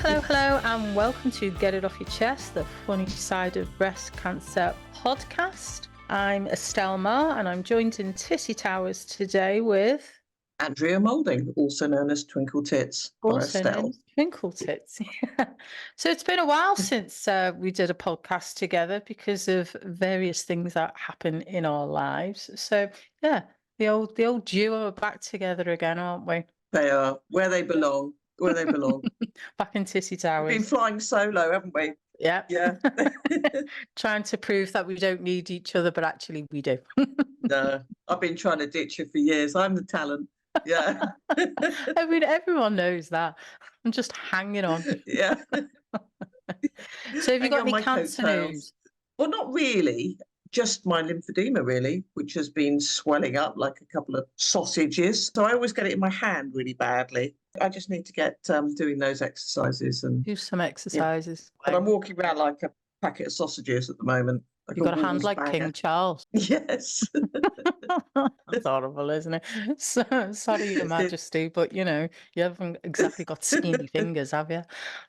Hello, and welcome to Get It Off Your Chest, the funny side of breast cancer podcast. I'm Estelle Marr, and I'm joined in Tissy Towers today with Andrea Moulding, also known as Twinkle Tits, or also known Estelle. as Twinkle Tits. So it's been a while since we did a podcast together because of various things that happen in our lives. So yeah, the old duo are back together again, aren't we? They are where they belong. Where they belong. Back in Tissy We've Towers. been flying solo, haven't we? Yeah. Yeah. Trying to prove that we don't need each other, but actually we do. No, I've been trying to ditch you for years. I'm the talent. Yeah. I mean, everyone knows that. I'm just hanging on. Yeah. So have you Hang got on any my cancer coattails. news? Well, not really. Just my lymphedema, really, which has been swelling up like a couple of sausages. So I always get it in my hand really badly. I just need to get doing those exercises. And Do some exercises. but I'm walking around like a packet of sausages at the moment. You've got a hand like King Charles. Yes. That's horrible, isn't it? So, sorry, Your Majesty, but you haven't exactly got skinny fingers, have you?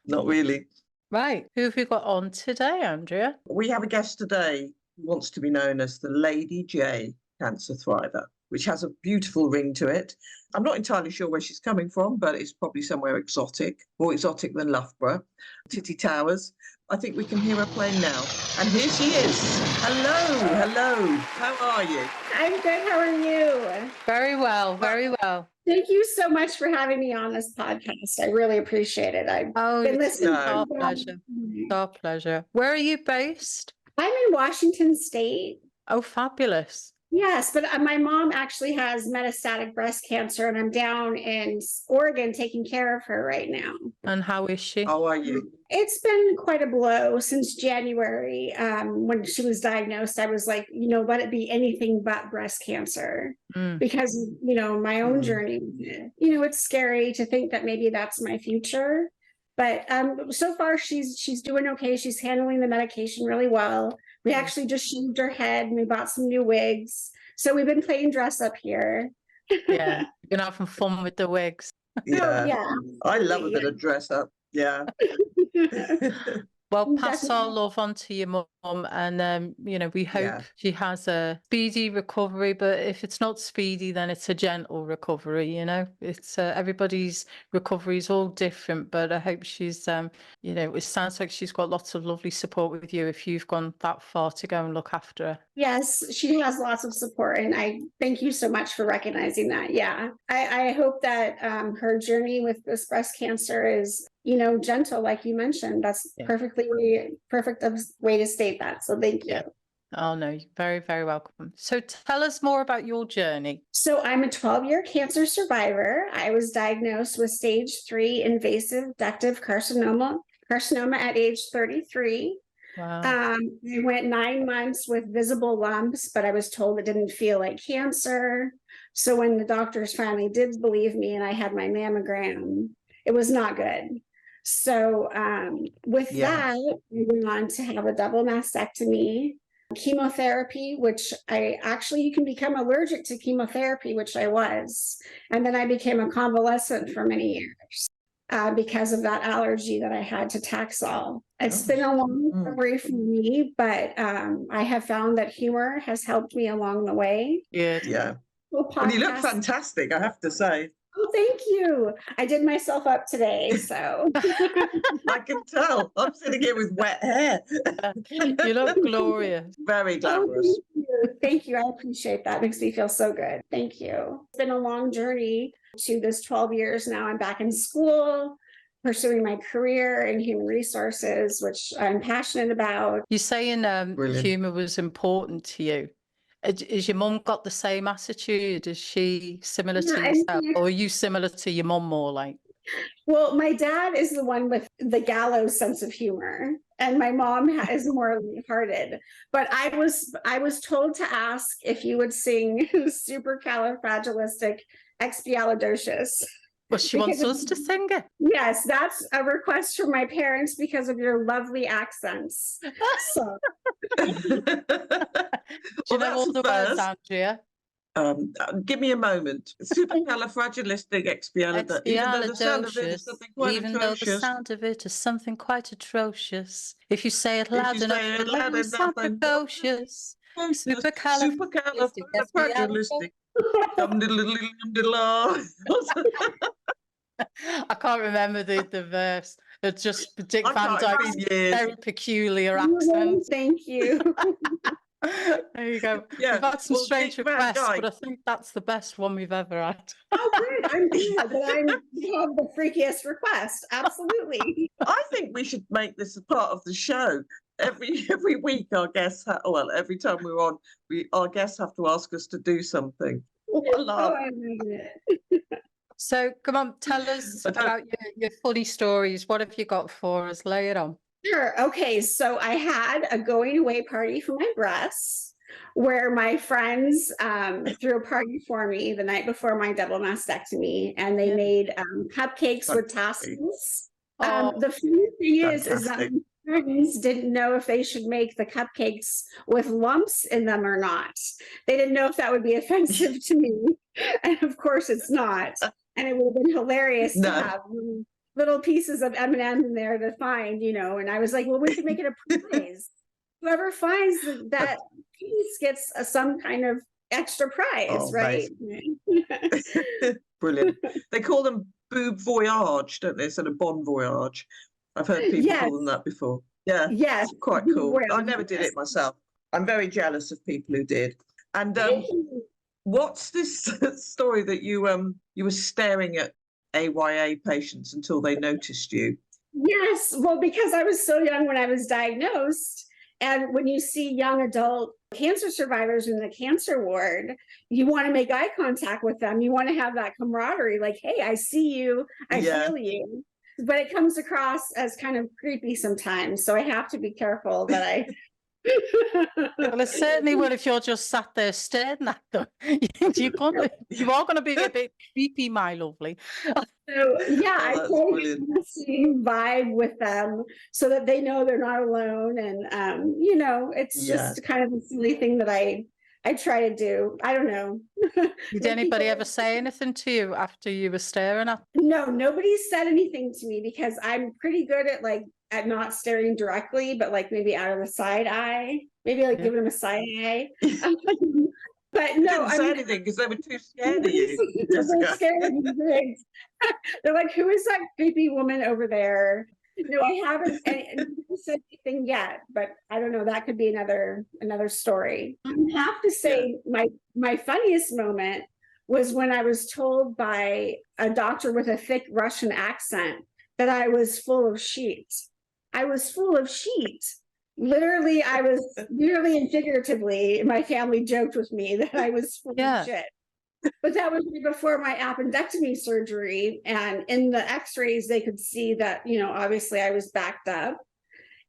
Not really. Right. Who have you got on today, Andrea? We have a guest today who wants to be known as the Lady J Cancer Thriver, which has a beautiful ring to it. I'm not entirely sure where she's coming from, but it's probably somewhere exotic, more exotic than Loughborough. Titty Towers. I think we can hear her playing now. And here she is. Hello. How are you? I'm good. How are you? Very well. Thank you so much for having me on this podcast. I really appreciate it. I've been listening. Our pleasure. Where are you based? I'm in Washington State. Oh, fabulous. Yes, but my mom actually has metastatic breast cancer, and I'm down in Oregon taking care of her right now. And how is she? How are you? It's been quite a blow since January. When she was diagnosed, I was like, let it be anything but breast cancer because, my own journey. It's scary to think that maybe that's my future. But so far, she's doing okay. She's handling the medication really well. We actually just shaved her head and we bought some new wigs. So we've been playing dress up here. Yeah, you're going to have some fun with the wigs. Yeah. Yeah. I love a bit of dress up. Yeah. Well, pass our love on to your mum, and we hope she has a speedy recovery. But if it's not speedy, then it's a gentle recovery. It's everybody's recovery is all different. But I hope she's, it sounds like she's got lots of lovely support with you if you've gone that far to go and look after her. Yes, she has lots of support, and I thank you so much for recognizing that. Yeah, I hope that her journey with this breast cancer is, gentle, like you mentioned. That's perfect way to state that. So thank you. Oh, no, you're very, very welcome. So tell us more about your journey. So I'm a 12-year cancer survivor. I was diagnosed with stage 3 invasive ductal carcinoma at age 33. Wow. I went 9 months with visible lumps, but I was told it didn't feel like cancer. So when the doctors finally did believe me and I had my mammogram, it was not good. So that, I went on to have a double mastectomy, chemotherapy, which you can become allergic to chemotherapy, which I was. And then I became a convalescent for many years because of that allergy that I had to Taxol. It's been a long recovery for me, but I have found that humor has helped me along the way. Yeah. And you look fantastic, I have to say. Oh, thank you. I did myself up today, so. I can tell. I'm sitting here with wet hair. You look glorious. Very glamorous. Thank you. I appreciate that. It makes me feel so good. Thank you. It's been a long journey to this 12 years now. I'm back in school, pursuing my career in human resources, which I'm passionate about. You're saying humor was important to you. Is your mum got the same attitude? Is she similar to yourself? Or are you similar to your mum more like? Well, my dad is the one with the gallows sense of humor, and my mom is more lighthearted. But I was told to ask if you would sing Supercalifragilisticexpialidocious. Well, she wants us to sing it. Yes, that's a request from my parents because of your lovely accents. So. Do you know all the words, Andrea? Give me a moment. Supercalifragilisticexpialidocious. Even though the sound of it is Expialidocious, something quite even though the atrocious. sound of it is something quite atrocious. If you say it loud you enough, say it it'll loud only enough, sound then- precocious. Supercalifragilistic. I can't remember the verse. It's just Dick I Van can't, Dyke's it's been years. very peculiar accent. Thank you. There you go. Yeah, We've had some well, strange Dick Van requests, but I Dyke. think that's the best one we've ever had. Oh, good. I'm glad that you have the freakiest request. Absolutely. I think we should make this a part of the show. Every week, our guests, every time we're on, our guests have to ask us to do something. Oh, I laugh. I like it. So come on, tell us I don't- about your funny stories. What have you got for us? Lay it on. Sure. Okay. So I had a going away party for my breasts where my friends threw a party for me the night before my double mastectomy, and they Yeah. made cupcakes with Fantastic. tassels. Oh, The funny thing is that Fantastic. my friends didn't know if they should make the cupcakes with lumps in them or not. They didn't know if that would be offensive to me. And of course it's not. And it would have been hilarious No. to have little pieces of M&M in there to find, and I was like, well, we could make it a prize. Whoever finds that piece gets some kind of extra prize, Oh, right? Brilliant. They call them boob voyage, don't they? Instead of bon voyage. I've heard people Yes. call them that before. Yeah, Yes. it's quite boob cool. I voyage, never did yes. it myself. I'm very jealous of people who did. And Thank you. what's this story that you were staring at AYA patients until they noticed you? Yes, well, because I was so young when I was diagnosed. And when you see young adult cancer survivors in the cancer ward, you want to make eye contact with them. You want to have that camaraderie, like, hey, I see you, I Yeah. feel you. But it comes across as kind of creepy sometimes. So I have to be careful that I. well, it certainly will if you're just sat there staring at them. You are going to be a bit creepy, my lovely. So yeah, I that's try to brilliant. have the same vibe with them so that they know they're not alone. And it's Yeah. just kind of a silly thing that I try to do. I don't know. Did Like, anybody people- ever say anything to you after you were staring at? No, nobody said anything to me because I'm pretty good at not staring directly, but like maybe out of the side eye, maybe like Yeah. giving them a side eye. But You no, didn't I say mean, anything because they were too scared of you. they're Jessica. scared of me. They're like, who is that creepy woman over there? No, I haven't said anything yet, but I don't know. That could be another story. I have to say, my funniest moment was when I was told by a doctor with a thick Russian accent that I was full of sheet. I was full of sheet. Literally, I was literally and figuratively, my family joked with me that I was full Yeah. of shit. But that was right before my appendectomy surgery. And in the x-rays, they could see that, obviously I was backed up.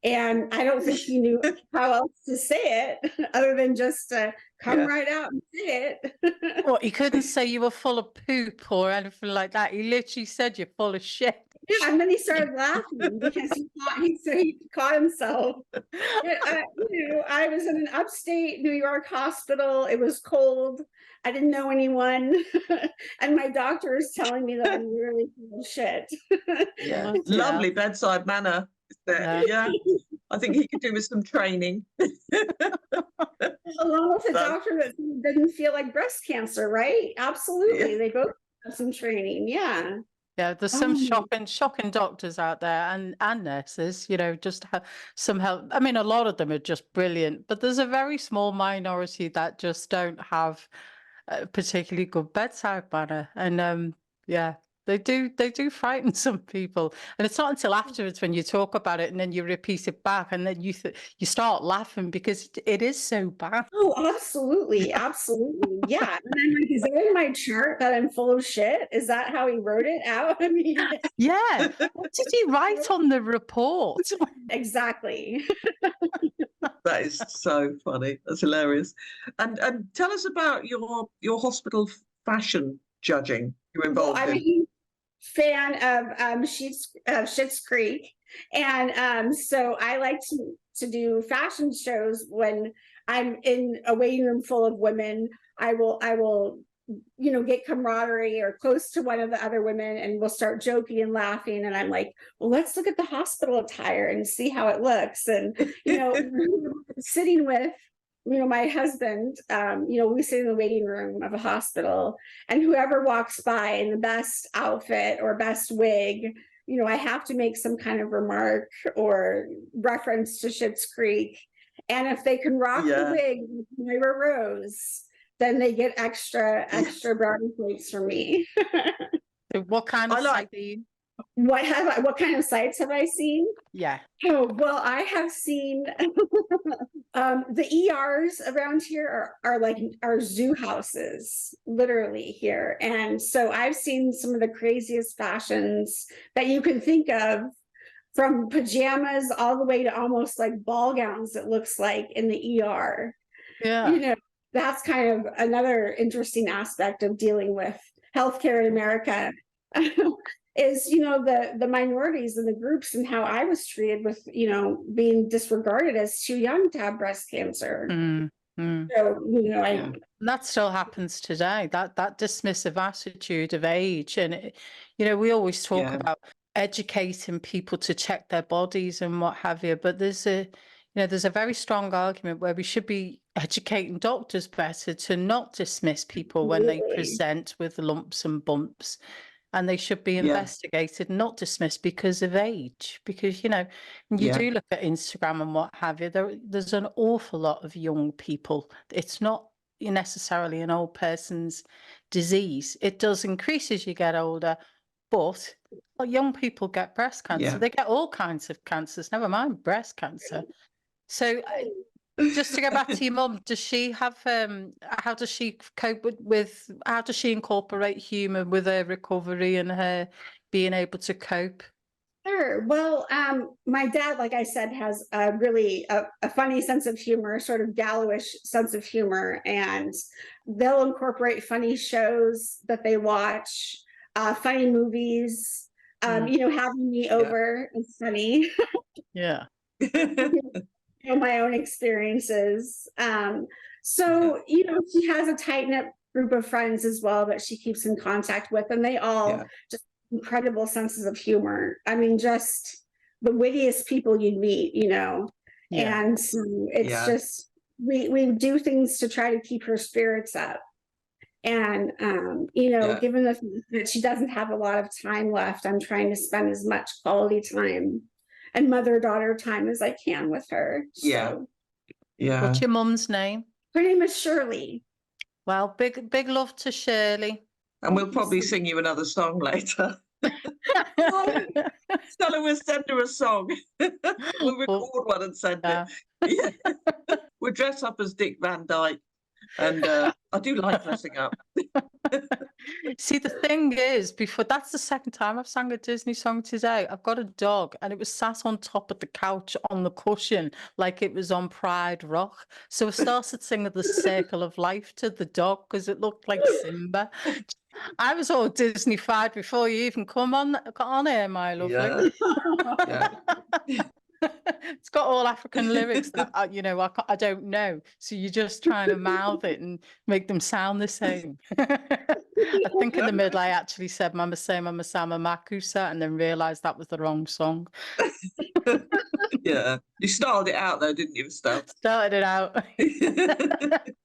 And I don't think he knew how else to say it other than just to come Yeah. right out and say it. Well, he couldn't say you were full of poop or anything like that. He literally said you're full of shit. Yeah, and then he started laughing because he caught himself. I was in an upstate New York hospital. It was cold. I didn't know anyone. And my doctor is telling me that I'm really full of shit. Yeah. Yeah. Lovely bedside manner. Yeah. I think he could do with some training. Along with a That- doctor that didn't feel like breast cancer, right? Absolutely. They both have some training. Yeah. Yeah, there's some Oh. shocking doctors out there and nurses, just have some help. I mean, a lot of them are just brilliant, but there's a very small minority that just don't have a particularly good bedside manner. And yeah, they do frighten some people. And it's not until afterwards when you talk about it and then you repeat it back and then you start laughing because it is so bad. Oh, absolutely. Absolutely. Yeah. And I'm like, is that in my chart that I'm full of shit? Is that how he wrote it out? I mean, Yeah. What did he write on the report? exactly. That is so funny. That's hilarious. And tell us about your hospital fashion judging you're Well, involved I'm a in. huge fan of Schitt's Creek. And so I like to do fashion shows when I'm in a waiting room full of women, I will, get camaraderie or close to one of the other women, and we'll start joking and laughing. And I'm like, well, let's look at the hospital attire and see how it looks. And, sitting with, my husband, we sit in the waiting room of a hospital, and whoever walks by in the best outfit or best wig, I have to make some kind of remark or reference to Schitt's Creek. And if they can rock the wig with Moira Rose, then they get extra brownie plates from me. So what kind of sight? What kind of sights have I seen? Yeah. Oh, well, I have seen the ERs around here are zoo houses, literally here. And so I've seen some of the craziest fashions that you can think of, from pajamas all the way to almost like ball gowns, it looks like, in the ER. Yeah. That's kind of another interesting aspect of dealing with healthcare in America. Is the minorities and the groups, and how I was treated with being disregarded as too young to have breast cancer. So that still happens today, that dismissive attitude of age. And we always talk about educating people to check their bodies and what have you, but there's a very strong argument where we should be educating doctors better to not dismiss people when they present with lumps and bumps. And they should be investigated, not dismissed because of age. Because, when you do look at Instagram and what have you, there's an awful lot of young people. It's not necessarily an old person's disease. It does increase as you get older, but young people get breast cancer. They get all kinds of cancers, never mind breast cancer. So just to go back to your mum, does she have how does she cope with how does she incorporate humor with her recovery and her being able to cope? Sure. Well, my dad, like I said, has a really a funny sense of humor, sort of gallowish sense of humor, and they'll incorporate funny shows that they watch, funny movies. Having me over is funny. Yeah. My own experiences. So she has a tight-knit group of friends as well that she keeps in contact with, and they all just incredible senses of humor. I mean, just the wittiest people you'd meet, and it's just we do things to try to keep her spirits up. And given the fact that she doesn't have a lot of time left, I'm trying to spend as much quality time and mother-daughter time as I can with her. So. Yeah. What's your mum's name? Her name is Shirley. Well, big love to Shirley. And we'll probably sing you another song later. Stella will send her a song. We'll record one and send it. We'll dress up as Dick Van Dyke. And I do like dressing up. See, the thing is, that's the second time I've sang a Disney song today. I've got a dog, and it was sat on top of the couch on the cushion like it was on Pride Rock. So I started singing The Circle of Life to the dog because it looked like Simba. I was all Disney-fied before you even got on here, my lovely. It's got all African lyrics that I don't know, so you're just trying to mouth it and make them sound the same. I think in the middle I actually said Mama Say Mama Sama Makusa, and then realized that was the wrong song. You started it out though, didn't you, Steph? Started it out.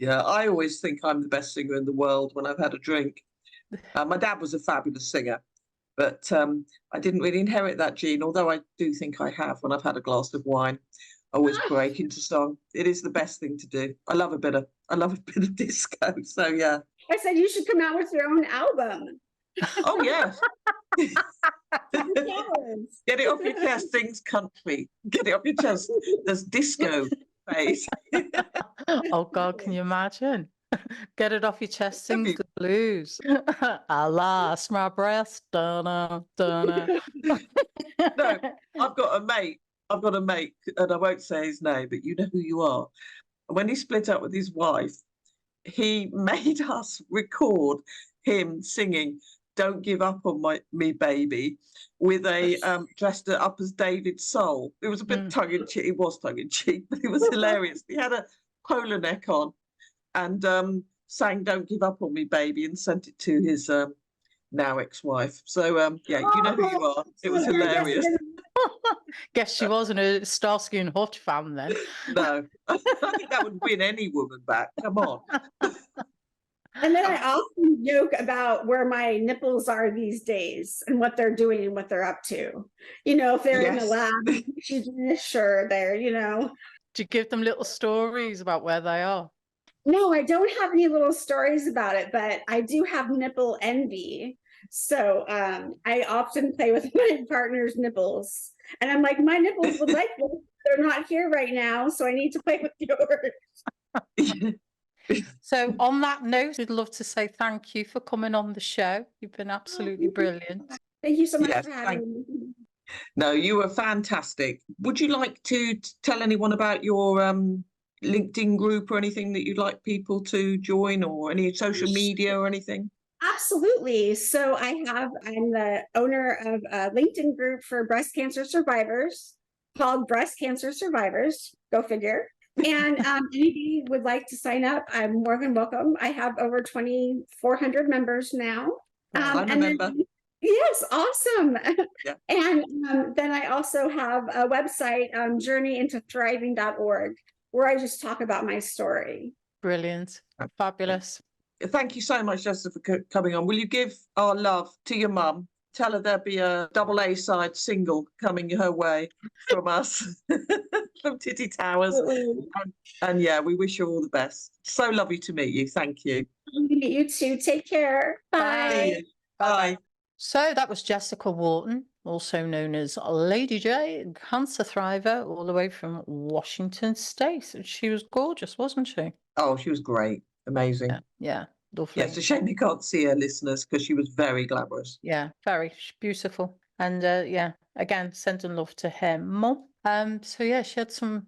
I always think I'm the best singer in the world when I've had a drink. My dad was a fabulous singer, but I didn't really inherit that gene, although I do think I have when I've had a glass of wine. I always break into song. It is the best thing to do. I love a bit of disco. So yeah. I said you should come out with your own album. Oh yes. Get it off your chest, sings country. Get it off your chest. There's disco phase. Oh God, can you imagine? Get it off your chest, sing the blues. I lost my breath. Dun-na, dun-na. No, I've got a mate, and I won't say his name, but you know who you are. When he split up with his wife, he made us record him singing "Don't Give Up on Me, Baby" with a dressed up as David Soul. It was a bit tongue in cheek. It was tongue in cheek, but it was hilarious. He had a polo neck on and sang "Don't Give Up on Me, Baby" and sent it to his now ex-wife. So yeah, you know who you are. It was hilarious. Guess she wasn't a Starsky and Hutch fan then. No, I think that would win any woman back. Come on. And then I often joke about where my nipples are these days and what they're doing and what they're up to. You know, if they're in the Yes. lab, she's in this shirt there, you know. Do you give them little stories about where they are? No, I don't have any little stories about it, but I do have nipple envy. So I often play with my partner's nipples. And I'm like, my nipples would like this. They're not here right now, so I need to play with yours. So on that note, we'd love to say thank you for coming on the show. You've been absolutely brilliant. Thank you so much Yes, for having me. No, you were fantastic. Would you like to tell anyone about your LinkedIn group or anything that you'd like people to join, or any social media or anything? Absolutely. So I'm the owner of a LinkedIn group for breast cancer survivors called Breast Cancer Survivors. Go figure. And anybody would like to sign up, I'm more than welcome. I have over 2,400 members now. I and then- remember. yes, awesome. Yeah. And then I also have a website, journeyintothriving.org, where I just talk about my story. Brilliant. Fabulous. Thank you so much, Jessica, for coming on. Will you give our love to your mum? Tell her there'll be a double A side single coming her way from us, from Titty Towers. And yeah, we wish you all the best. So lovely to meet you. Thank you. You too. Take care. Bye. Bye. So that was Jessica Wharton, also known as Lady J, cancer thriver, all the way from Washington State. She was gorgeous, wasn't she? Oh, she was great. Amazing. Yeah, lovely. Yeah, it's a shame you can't see her, listeners, because she was very glamorous. Yeah, very beautiful. And yeah, again, sending love to her mum. So yeah, she had some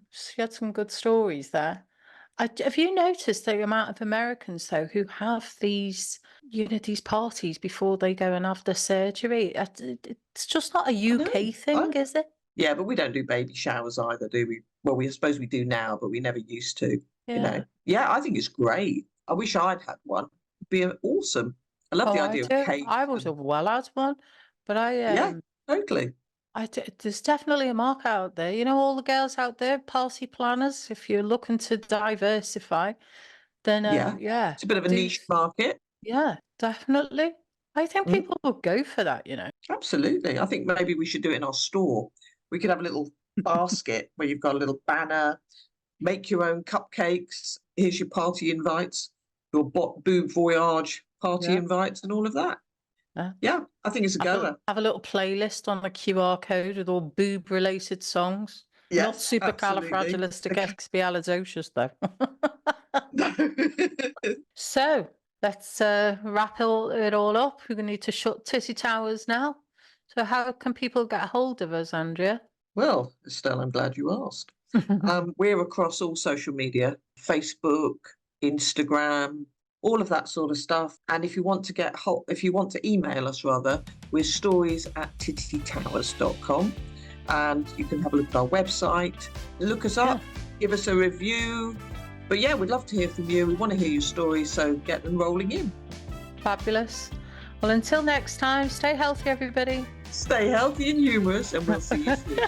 good stories there. Have you noticed the amount of Americans though who have these, these parties before they go and have the surgery? It's just not a UK thing, is it? Yeah, but we don't do baby showers either, do we? Well, I suppose we do now, but we never used to. Yeah. You know. Yeah, I think it's great. I wish I'd had one. It'd be awesome. I love the idea of cake. I was a well-had one, but yeah, totally. There's definitely a market out there. You know, all the girls out there, party planners. If you're looking to diversify, then yeah, it's a bit of a niche market. Yeah, definitely. I think people would go for that. Absolutely. I think maybe we should do it in our store. We could have a little basket where you've got a little banner. Make your own cupcakes. Here's your party invites, your boob voyage party invites, and all of that. Yeah, I think it's a goer. Have a little playlist on the QR code with all boob-related songs. Yes, not supercalifragilisticexpialidocious though. So let's wrap it all up. We're going to need to shut Titty Towers now. So how can people get hold of us, Andrea? Well, Estelle, I'm glad you asked. We're across all social media, Facebook, Instagram, all of that sort of stuff. And if you want to email us rather, we're stories@tittytowers.com. And you can have a look at our website, look us up, give us a review. But yeah, we'd love to hear from you. We want to hear your stories, so get them rolling in. Fabulous. Well, until next time, stay healthy, everybody. Stay healthy and humorous, and we'll see you soon.